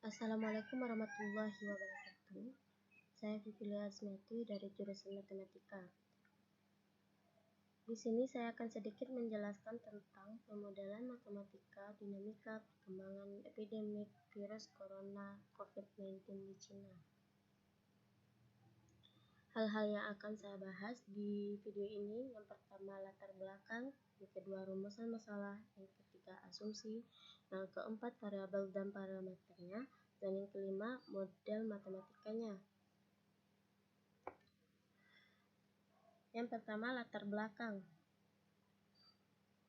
Assalamualaikum warahmatullahi wabarakatuh. Saya Fifilia Asmiati dari jurusan Matematika. Di sini saya akan sedikit menjelaskan tentang pemodelan matematika dinamika perkembangan epidemik virus corona COVID-19 di Cina. Hal-hal yang akan saya bahas di video ini, yang pertama latar belakang, yang kedua rumusan masalah, yang ketiga asumsi, yang keempat variabel dan parameternya, dan yang kelima model matematikanya. Yang pertama latar belakang.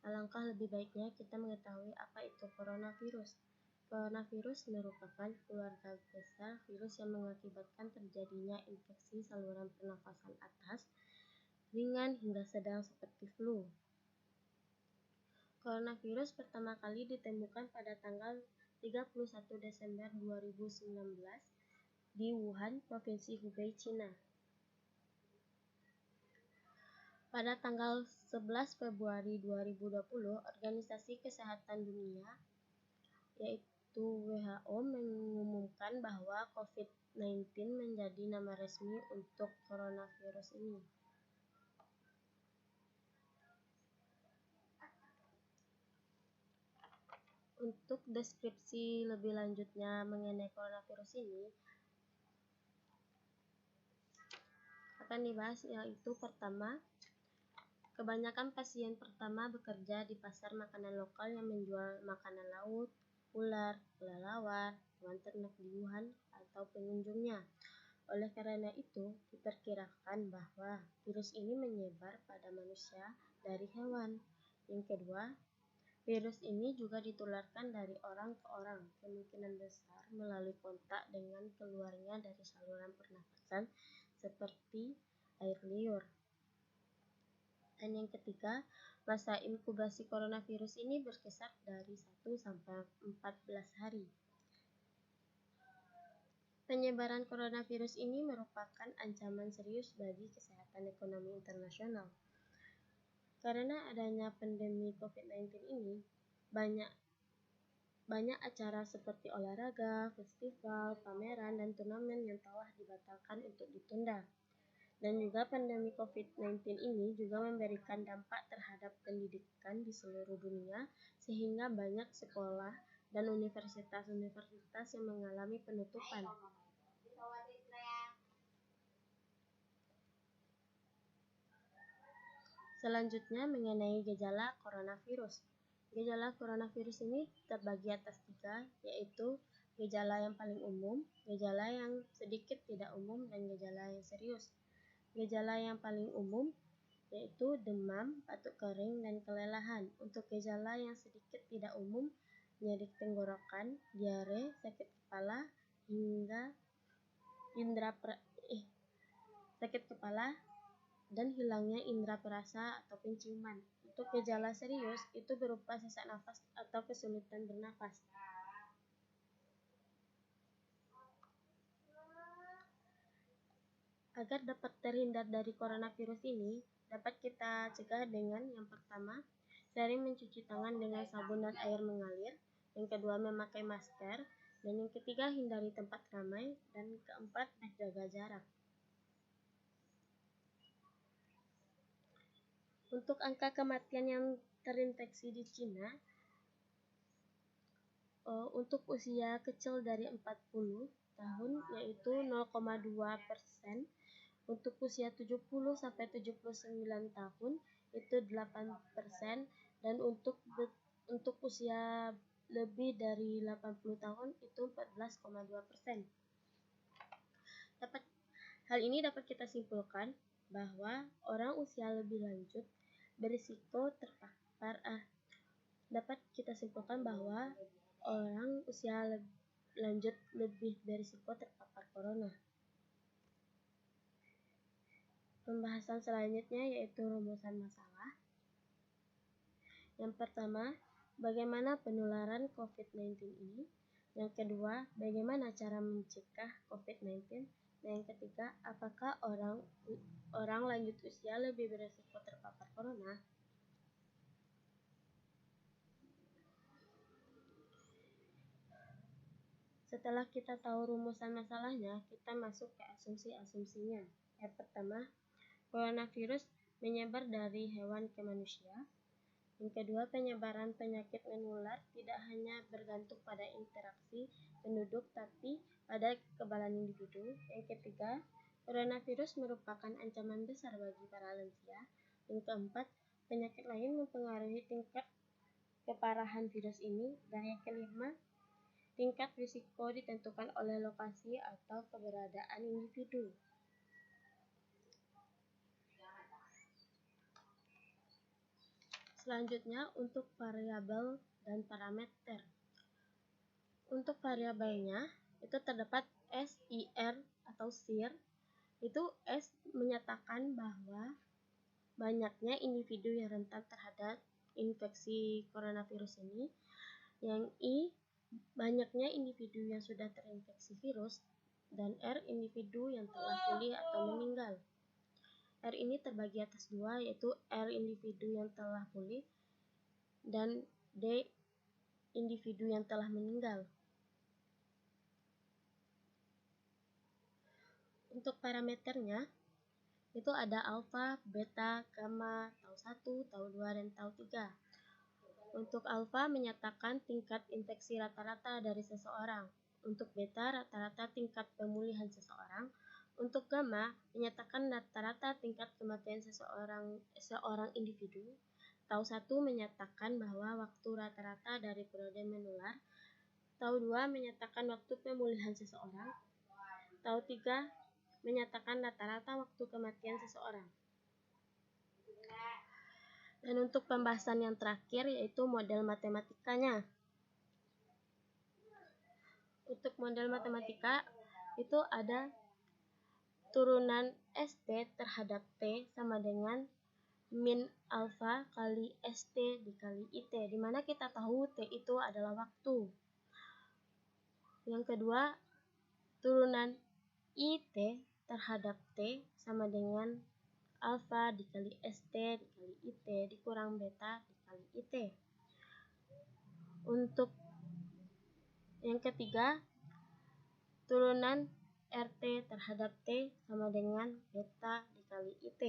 Alangkah lebih baiknya kita mengetahui apa itu coronavirus. Coronavirus merupakan keluarga besar virus yang mengakibatkan terjadinya infeksi saluran pernafasan atas, ringan hingga sedang seperti flu. Coronavirus pertama kali ditemukan pada tanggal 31 Desember 2019 di Wuhan, Provinsi Hubei, Cina. Pada tanggal 11 Februari 2020, Organisasi Kesehatan Dunia, yaitu WHO, mengumumkan bahwa COVID-19 menjadi nama resmi untuk coronavirus ini. Untuk deskripsi lebih lanjutnya mengenai coronavirus ini akan dibahas, yaitu pertama, kebanyakan pasien pertama bekerja di pasar makanan lokal yang menjual makanan laut, ular, kelelawar, hewan ternak di Wuhan, atau pengunjungnya. Oleh karena itu, diperkirakan bahwa virus ini menyebar pada manusia dari hewan. Yang kedua, virus ini juga ditularkan dari orang ke orang, kemungkinan besar melalui kontak dengan keluarnya dari saluran pernafasan seperti air liur. Dan yang ketiga, masa inkubasi coronavirus ini berkisar dari 1 sampai 14 hari. Penyebaran coronavirus ini merupakan ancaman serius bagi kesehatan ekonomi internasional. Karena adanya pandemi COVID-19 ini, banyak acara seperti olahraga, festival, pameran, dan turnamen yang telah dibatalkan untuk ditunda. Dan juga pandemi COVID-19 ini juga memberikan dampak terhadap pendidikan di seluruh dunia, sehingga banyak sekolah dan universitas-universitas yang mengalami penutupan. Selanjutnya mengenai gejala coronavirus. Gejala coronavirus ini terbagi atas 3, yaitu gejala yang paling umum, gejala yang sedikit tidak umum, dan gejala yang serius. Gejala yang paling umum yaitu demam, batuk kering, dan kelelahan. Untuk gejala yang sedikit tidak umum, nyeri tenggorokan, diare, sakit kepala, hingga sakit kepala dan hilangnya indera perasa atau penciuman. Untuk gejala serius itu berupa sesak nafas atau kesulitan bernafas. Agar dapat terhindar dari coronavirus ini, dapat kita cegah dengan yang pertama, sering mencuci tangan dengan sabun dan air mengalir, yang kedua memakai masker, dan yang ketiga hindari tempat ramai, dan keempat menjaga jarak. Untuk angka kematian yang terinfeksi di Cina, untuk usia kecil dari 40 tahun yaitu 0,2%, untuk usia 70 sampai 79 tahun itu 8%, dan untuk usia lebih dari 80 tahun itu 14,2%. Hal ini dapat kita simpulkan bahwa orang usia lebih lanjut berisiko terpapar dapat kita simpulkan bahwa orang usia lanjut lebih berisiko terpapar corona. Pembahasan selanjutnya yaitu rumusan masalah. Yang pertama, bagaimana penularan COVID-19 ini? Yang kedua, bagaimana cara mencegah COVID-19? Dan yang ketiga, apakah orang lanjut usia lebih berisiko terpapar corona? Setelah kita tahu rumusan masalahnya, kita masuk ke asumsi-asumsinya. Yang pertama, coronavirus menyebar dari hewan ke manusia. Yang kedua, penyebaran penyakit menular tidak hanya bergantung pada interaksi penduduk, tapi pada kekebalan individu. Yang ketiga, coronavirus merupakan ancaman besar bagi para lansia. Yang keempat, penyakit lain mempengaruhi tingkat keparahan virus ini. Dan yang kelima, tingkat risiko ditentukan oleh lokasi atau keberadaan individu. Selanjutnya, untuk variabel dan parameter. Untuk variabelnya, itu terdapat SIR atau SIR. Itu S menyatakan bahwa banyaknya individu yang rentan terhadap infeksi coronavirus ini. Yang I, banyaknya individu yang sudah terinfeksi virus. Dan R, individu yang telah pulih atau meninggal. R ini terbagi atas dua, yaitu R individu yang telah pulih dan D individu yang telah meninggal. Untuk parameternya, itu ada alfa, beta, gamma, tau 1, tau 2, dan tau 3. Untuk alfa menyatakan tingkat infeksi rata-rata dari seseorang. Untuk beta, rata-rata tingkat pemulihan seseorang. Untuk gamma, menyatakan rata-rata tingkat kematian seorang individu. Tau 1 menyatakan bahwa waktu rata-rata dari periode menular. Tau 2 menyatakan waktu pemulihan seseorang. Tau 3 menyatakan rata-rata waktu kematian seseorang. Dan untuk pembahasan yang terakhir yaitu model matematikanya. Untuk model matematika itu ada turunan ST terhadap T sama dengan min alfa kali ST dikali IT, di mana kita tahu T itu adalah waktu. Yang kedua, turunan IT terhadap T sama dengan alfa dikali ST dikali IT dikurang beta dikali IT. Untuk yang ketiga, turunan RT terhadap T sama dengan beta dikali IT.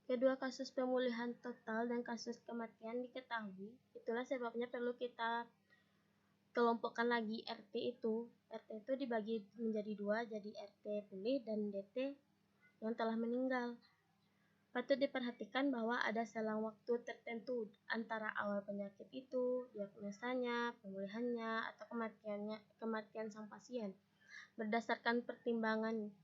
Kedua kasus pemulihan total dan kasus kematian diketahui, itulah sebabnya perlu kita kelompokkan lagi RT itu. RT itu dibagi menjadi dua, jadi RT pulih dan DT yang telah meninggal. Patut diperhatikan bahwa ada selang waktu tertentu antara awal penyakit itu, diagnosanya, pemulihannya, atau kematian sang pasien. Berdasarkan pertimbangan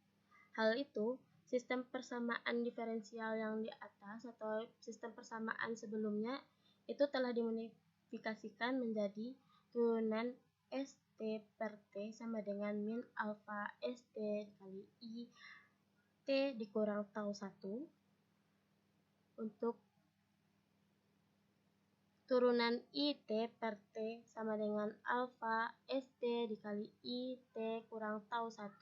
hal itu, sistem persamaan diferensial yang di atas atau sistem persamaan sebelumnya itu telah dimodifikasikan menjadi turunan ST per T sama dengan min alfa ST dikali I T dikurang tau 1. Untuk turunan IT per T sama dengan alfa ST dikali I T kurang tau 1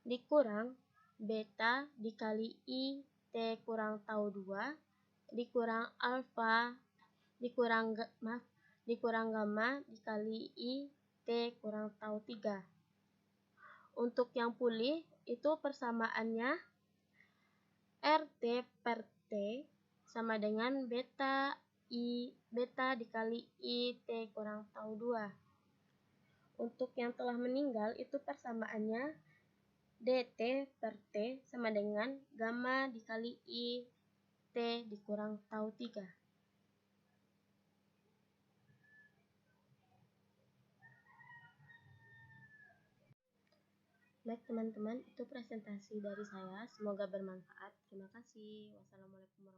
dikurang beta dikali I T kurang tau 2 dikurang alfa dikurang gamma dikali I T kurang tau 3. Untuk yang pulih itu persamaannya RT per T sama dengan beta dikali I T kurang tau 2. Untuk yang telah meninggal itu persamaannya DT per T sama dengan gamma dikali I T dikurang tau 3. Baik teman-teman, itu presentasi dari saya. Semoga bermanfaat. Terima kasih. Wassalamualaikum warahmatullahi wabarakatuh.